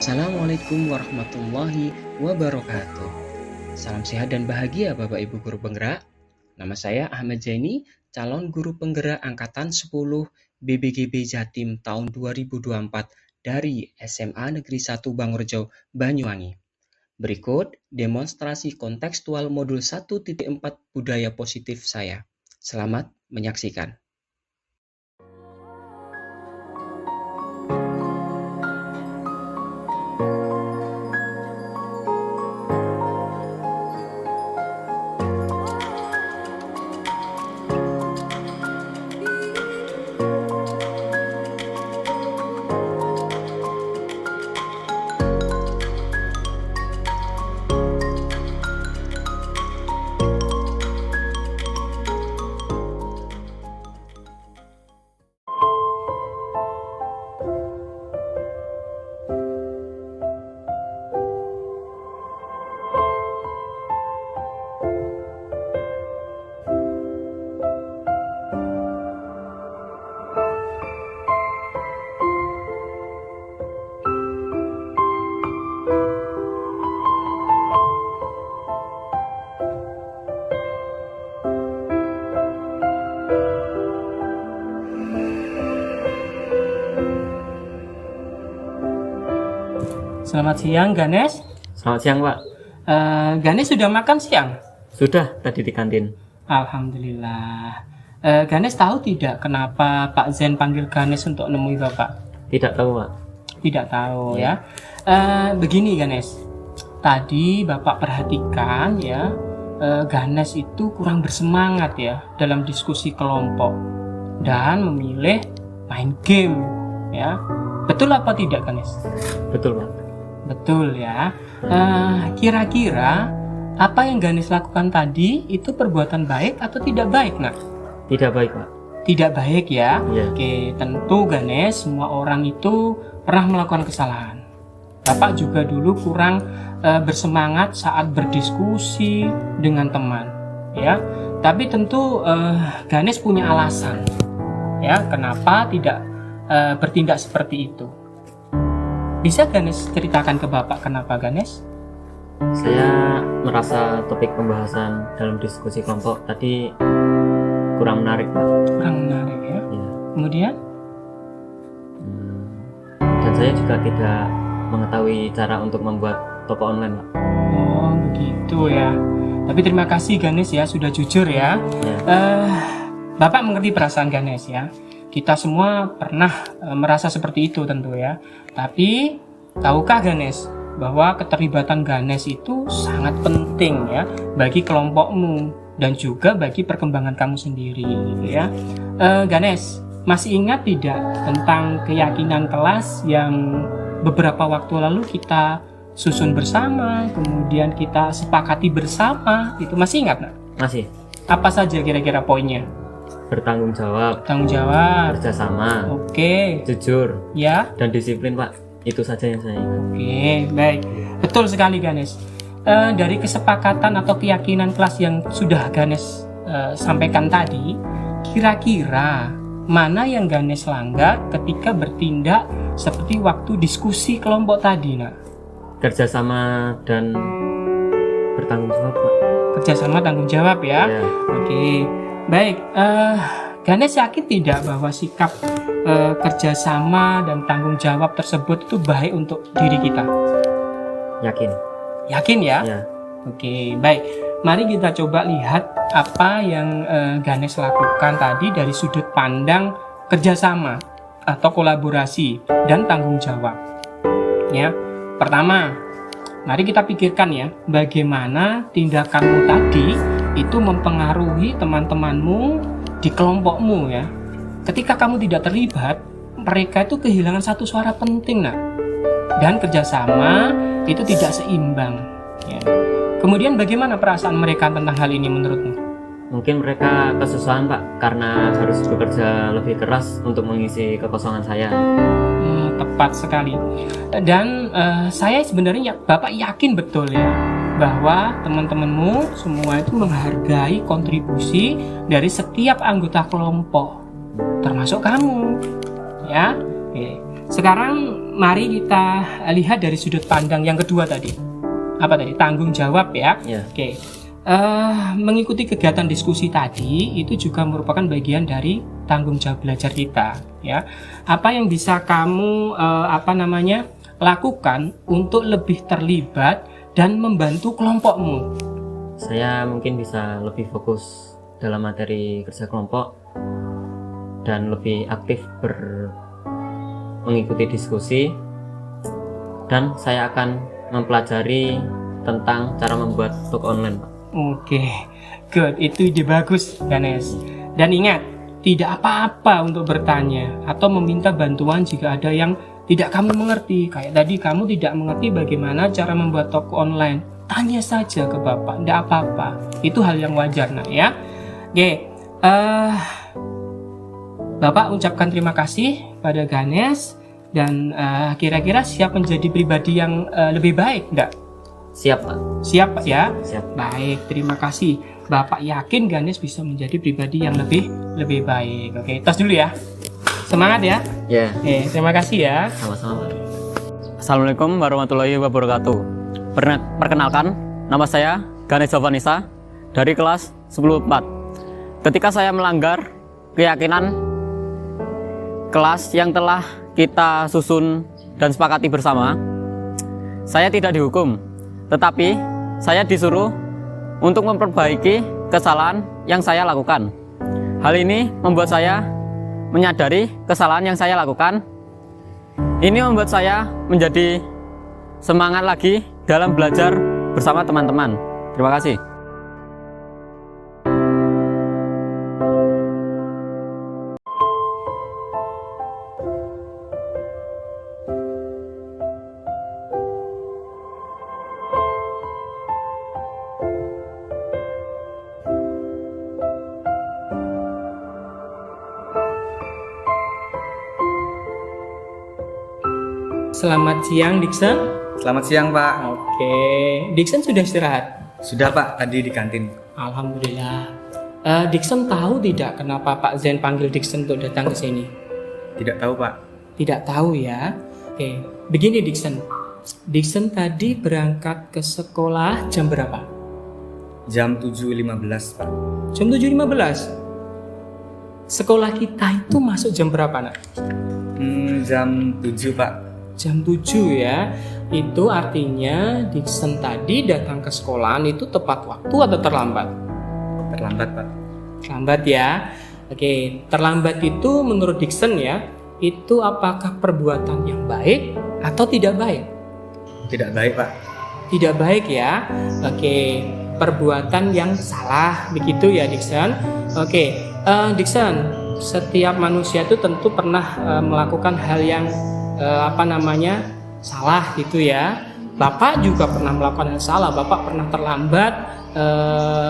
Assalamualaikum warahmatullahi wabarakatuh. Salam sehat dan bahagia Bapak Ibu Guru Penggerak. Nama saya Ahmad Zaini, calon guru penggerak Angkatan 10 BBGB Jatim tahun 2024 dari SMA Negeri 1 Bangurjo, Banyuwangi. Berikut demonstrasi kontekstual modul 1.4 budaya positif saya. Selamat menyaksikan. Selamat siang, Ganes. Selamat siang, Pak. Ganes sudah makan siang? Sudah tadi di kantin. Alhamdulillah. Ganes tahu tidak kenapa Pak Zen panggil Ganes untuk nemui Bapak? Tidak tahu, Pak. Tidak tahu ya. Begini, Ganes. Tadi Bapak perhatikan ya, Ganes itu kurang bersemangat ya dalam diskusi kelompok dan memilih main game ya. Betul apa tidak, Ganes? Betul, Pak. Betul ya. Kira-kira apa yang Ganes lakukan tadi itu perbuatan baik atau tidak baik, nak? Tidak baik, Pak. Tidak baik ya. Iya. Oke, tentu Ganes, semua orang itu pernah melakukan kesalahan. Bapak juga dulu kurang bersemangat saat berdiskusi dengan teman, ya. Tapi tentu Ganes punya alasan, ya, kenapa tidak bertindak seperti itu. Bisa Ganes ceritakan ke Bapak kenapa, Ganes? Saya merasa topik pembahasan dalam diskusi kelompok tadi kurang menarik, Pak. Kurang menarik ya. Ya. Kemudian? Dan saya juga tidak mengetahui cara untuk membuat toko online, Pak. Oh, begitu ya. Tapi terima kasih Ganes ya, sudah jujur ya. Ya. Bapak mengerti perasaan Ganes ya. Kita semua pernah merasa seperti itu tentu ya. Tapi tahukah Ganes bahwa keterlibatan Ganes itu sangat penting ya bagi kelompokmu dan juga bagi perkembangan kamu sendiri ya. Ganes, masih ingat tidak tentang keyakinan kelas yang beberapa waktu lalu kita susun bersama, kemudian kita sepakati bersama, itu masih ingat, nak? Masih. Apa saja kira-kira poinnya? Bertanggung jawab, Tanggung jawab. kerjasama, Oke, jujur, ya. dan disiplin, Pak. Itu saja yang saya ingat. Oke, baik. Betul sekali, Ganes. Dari kesepakatan atau keyakinan kelas yang sudah Ganes sampaikan tadi, kira-kira mana yang Ganes langgar ketika bertindak seperti waktu diskusi kelompok tadi, nak? Kerjasama dan bertanggung jawab, Pak. Kerjasama tanggung jawab ya. Ya. Oke, baik. Ganes yakin tidak bahwa sikap kerjasama dan tanggung jawab tersebut itu baik untuk diri kita? Yakin. Yakin ya? Ya. Oke, baik. Mari kita coba lihat apa yang Ganes lakukan tadi dari sudut pandang kerjasama atau kolaborasi dan tanggung jawab. Ya, pertama, mari kita pikirkan ya, bagaimana tindakanmu tadi itu mempengaruhi teman-temanmu di kelompokmu ya. Ketika kamu tidak terlibat, mereka itu kehilangan satu suara penting, nak. Dan kerjasama itu tidak seimbang. Ya. Kemudian bagaimana perasaan mereka tentang hal ini menurutmu? Mungkin mereka kesusahan, Pak, karena harus bekerja lebih keras untuk mengisi kekosongan saya. Tepat sekali. Dan saya sebenarnya Bapak yakin betul ya bahwa teman-temanmu semua itu menghargai kontribusi dari setiap anggota kelompok, termasuk kamu. Ya. Oke. Sekarang mari kita lihat dari sudut pandang yang kedua tadi. Apa tadi? Tanggung jawab ya. Ya. Oke. Mengikuti kegiatan diskusi tadi itu juga merupakan bagian dari tanggung jawab belajar kita ya. Apa yang bisa kamu lakukan untuk lebih terlibat dan membantu kelompokmu? Saya mungkin bisa lebih fokus dalam materi kerja kelompok dan lebih aktif mengikuti diskusi, dan saya akan mempelajari tentang cara membuat toko online, Pak. Oke, good. Itu ide bagus, Ganes. Dan ingat, tidak apa-apa untuk bertanya atau meminta bantuan jika ada yang tidak kamu mengerti. Kayak tadi kamu tidak mengerti bagaimana cara membuat toko online. Tanya saja ke Bapak, tidak apa-apa. Itu hal yang wajar, nak ya. Oke, Bapak ucapkan terima kasih pada Ganes dan kira-kira siap menjadi pribadi yang lebih baik, enggak? Siap, Pak. Siap, Pak ya? Siap. Baik, terima kasih. Bapak yakin Ganes bisa menjadi pribadi yang lebih baik. Oke, tos dulu ya. Semangat ya. Ya. Terima kasih ya. Sama-sama, Pak. Assalamualaikum warahmatullahi wabarakatuh. Perkenalkan, nama saya Ganes Jovanisa dari kelas 10-4. Ketika saya melanggar keyakinan kelas yang telah kita susun dan sepakati bersama, saya tidak dihukum, tetapi saya disuruh untuk memperbaiki kesalahan yang saya lakukan. Hal ini membuat saya menyadari kesalahan yang saya lakukan. Ini membuat saya menjadi semangat lagi dalam belajar bersama teman-teman. Terima kasih. Selamat siang, Dixon. Selamat siang, Pak. Oke, Dixon sudah istirahat? Sudah, Pak, tadi di kantin. Alhamdulillah. Dixon tahu tidak kenapa Pak Zen panggil Dixon untuk datang ke sini? Tidak tahu, Pak. Tidak tahu ya. Oke, begini Dixon. Dixon tadi berangkat ke sekolah jam berapa? Jam 7.15, Pak. Jam 7.15. Sekolah kita itu masuk jam berapa, Nak? Jam 7, Pak. Jam 7 ya. Itu artinya Dixon tadi datang ke sekolahan itu tepat waktu atau terlambat? Terlambat, Pak. Terlambat ya. Oke, terlambat itu menurut Dixon ya, itu apakah perbuatan yang baik atau tidak baik? Tidak baik, Pak. Tidak baik ya. Oke, perbuatan yang salah begitu ya Dixon. Oke, Dixon, setiap manusia itu tentu pernah melakukan hal yang salah gitu ya. Bapak juga pernah melakukan hal salah. Bapak pernah terlambat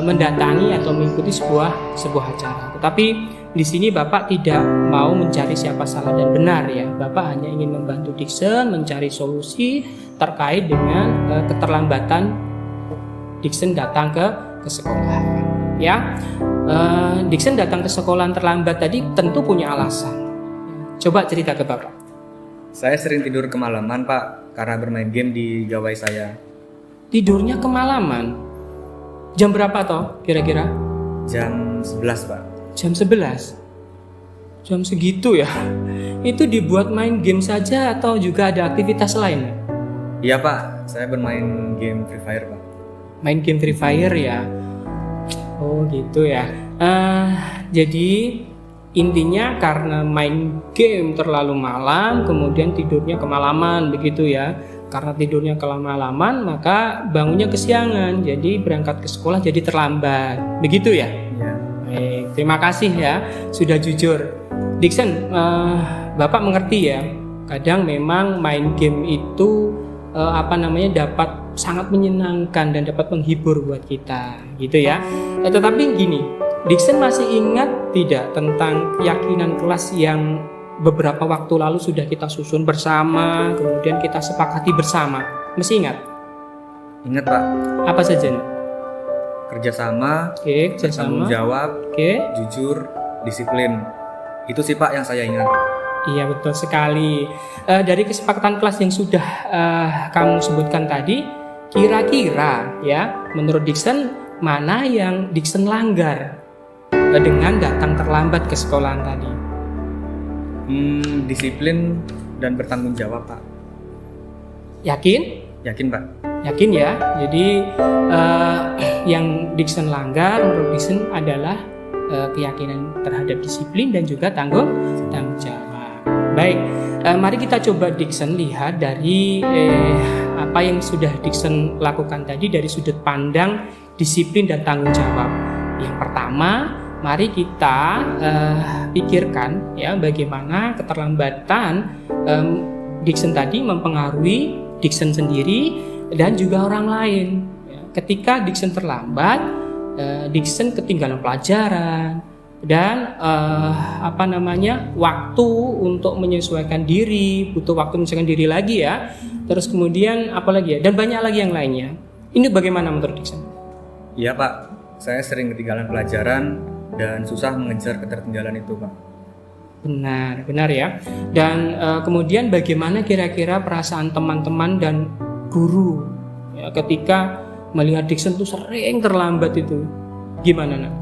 mendatangi atau mengikuti sebuah acara. Tetapi di sini Bapak tidak mau mencari siapa salah dan benar ya. Bapak hanya ingin membantu Dixon mencari solusi terkait dengan keterlambatan Dixon datang ke sekolah. Ya, Dixon datang ke sekolah terlambat tadi tentu punya alasan. Coba cerita ke Bapak. Saya sering tidur kemalaman, Pak, karena bermain game di gawai saya. Tidurnya kemalaman? Jam berapa toh kira-kira? Jam 11, Pak. Jam 11? Jam segitu ya? Itu dibuat main game saja atau juga ada aktivitas lain? Iya, Pak. Saya bermain game Free Fire, Pak. Main game Free Fire ya? Oh gitu ya. Jadi intinya karena main game terlalu malam, kemudian tidurnya kemalaman begitu ya. Karena tidurnya kemalaman, maka bangunnya kesiangan. Jadi berangkat ke sekolah jadi terlambat. Begitu ya? Iya. Baik, terima kasih ya sudah jujur. Dixon, Bapak mengerti ya. Kadang memang main game itu dapat sangat menyenangkan dan dapat menghibur buat kita, gitu ya. Tetapi gini, Dixon masih ingat tidak tentang keyakinan kelas yang beberapa waktu lalu sudah kita susun bersama, kemudian kita sepakati bersama? Masih ingat? Ingat, Pak. Apa saja? Kerjasama, Oke, tanggung kerjasama. jawab, Oke. jujur, disiplin. Itu sih, Pak, yang saya ingat. Iya, betul sekali. Dari kesepakatan kelas yang sudah kamu sebutkan tadi, kira-kira ya menurut Dickson mana yang Dickson langgar dengan datang terlambat ke sekolahan tadi? Disiplin dan bertanggung jawab, Pak. Yakin? Yakin, Pak. Yakin ya. Jadi yang Dickson langgar menurut Dickson adalah keyakinan terhadap disiplin dan juga tanggung jawab. Baik, mari kita coba Dickson lihat dari apa yang sudah Dickson lakukan tadi dari sudut pandang disiplin dan tanggung jawab. Yang pertama, mari kita pikirkan ya bagaimana keterlambatan Dickson tadi mempengaruhi Dickson sendiri dan juga orang lain. Ketika Dickson terlambat, Dickson ketinggalan pelajaran dan waktu untuk menyesuaikan diri, butuh waktu menyesuaikan diri lagi ya. Terus kemudian apa lagi ya? Dan banyak lagi yang lainnya. Ini bagaimana menurut Dickson? Iya, Pak. Saya sering ketinggalan pelajaran dan susah mengejar ketertinggalan itu, Pak. Benar ya. Dan kemudian bagaimana kira-kira perasaan teman-teman dan guru ya, ketika melihat Dickson tuh sering terlambat itu? Gimana, Nak?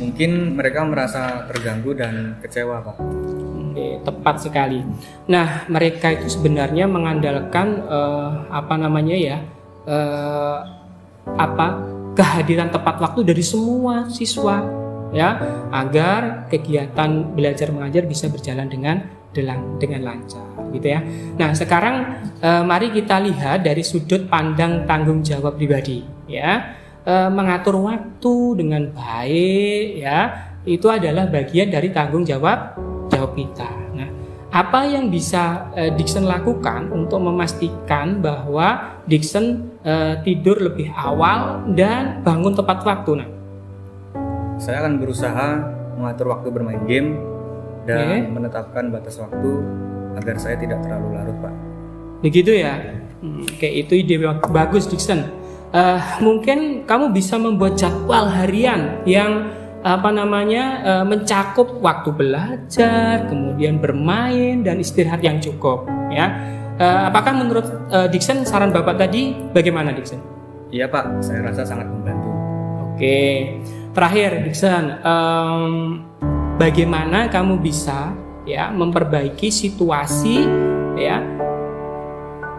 Mungkin mereka merasa terganggu dan kecewa, Pak. Oke, tepat sekali. Nah, mereka itu sebenarnya mengandalkan kehadiran tepat waktu dari semua siswa ya, agar kegiatan belajar mengajar bisa berjalan dengan lancar gitu ya. Nah, sekarang mari kita lihat dari sudut pandang tanggung jawab pribadi ya. Mengatur waktu dengan baik ya, itu adalah bagian dari tanggung jawab kita. Nah, apa yang bisa Dickson lakukan untuk memastikan bahwa Dickson tidur lebih awal dan bangun tepat waktu? Nah, saya akan berusaha mengatur waktu bermain game dan menetapkan batas waktu agar saya tidak terlalu larut, Pak. Begitu ya. Oke, itu ide bagus, Dickson. Mungkin kamu bisa membuat jadwal harian yang mencakup waktu belajar, kemudian bermain dan istirahat yang cukup ya. Apakah menurut Dickson saran Bapak tadi bagaimana, Dickson? Iya, Pak, saya rasa sangat membantu. Oke. Terakhir, Dickson, bagaimana kamu bisa ya memperbaiki situasi ya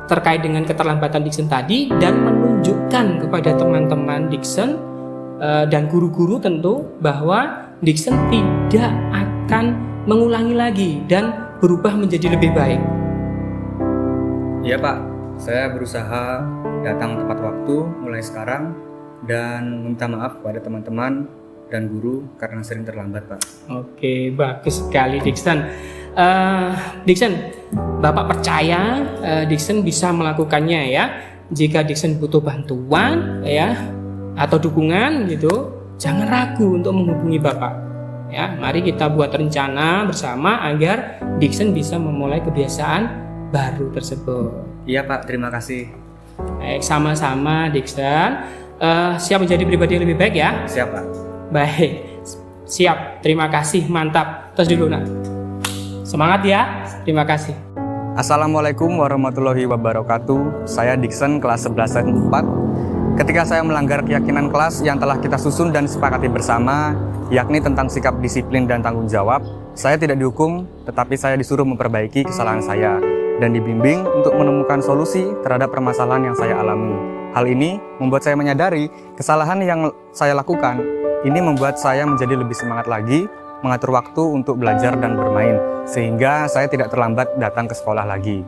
terkait dengan keterlambatan Dickson tadi dan menunjukkan kepada teman-teman Dickson dan guru-guru tentu bahwa Dickson tidak akan mengulangi lagi dan berubah menjadi lebih baik. Iya, Pak, saya berusaha datang tepat waktu mulai sekarang dan minta maaf kepada teman-teman dan guru karena sering terlambat, Pak. Oke, bagus sekali Dickson. Dickson, Bapak percaya Dickson bisa melakukannya ya. Jika Dickson butuh bantuan ya atau dukungan gitu, jangan ragu untuk menghubungi Bapak. Ya, mari kita buat rencana bersama agar Dickson bisa memulai kebiasaan baru tersebut. Iya, Pak, terima kasih. Baik, sama-sama Dickson. Siap menjadi pribadi yang lebih baik ya? Siap, Pak. Baik, siap. Terima kasih, mantap. Terus dulu, Nak. Semangat ya, terima kasih. Assalamualaikum warahmatullahi wabarakatuh. Saya Dickson kelas 11 4. Ketika saya melanggar keyakinan kelas yang telah kita susun dan sepakati bersama, yakni tentang sikap disiplin dan tanggung jawab, saya tidak dihukum, tetapi saya disuruh memperbaiki kesalahan saya dan dibimbing untuk menemukan solusi terhadap permasalahan yang saya alami. Hal ini membuat saya menyadari kesalahan yang saya lakukan. Ini membuat saya menjadi lebih semangat lagi mengatur waktu untuk belajar dan bermain, sehingga saya tidak terlambat datang ke sekolah lagi.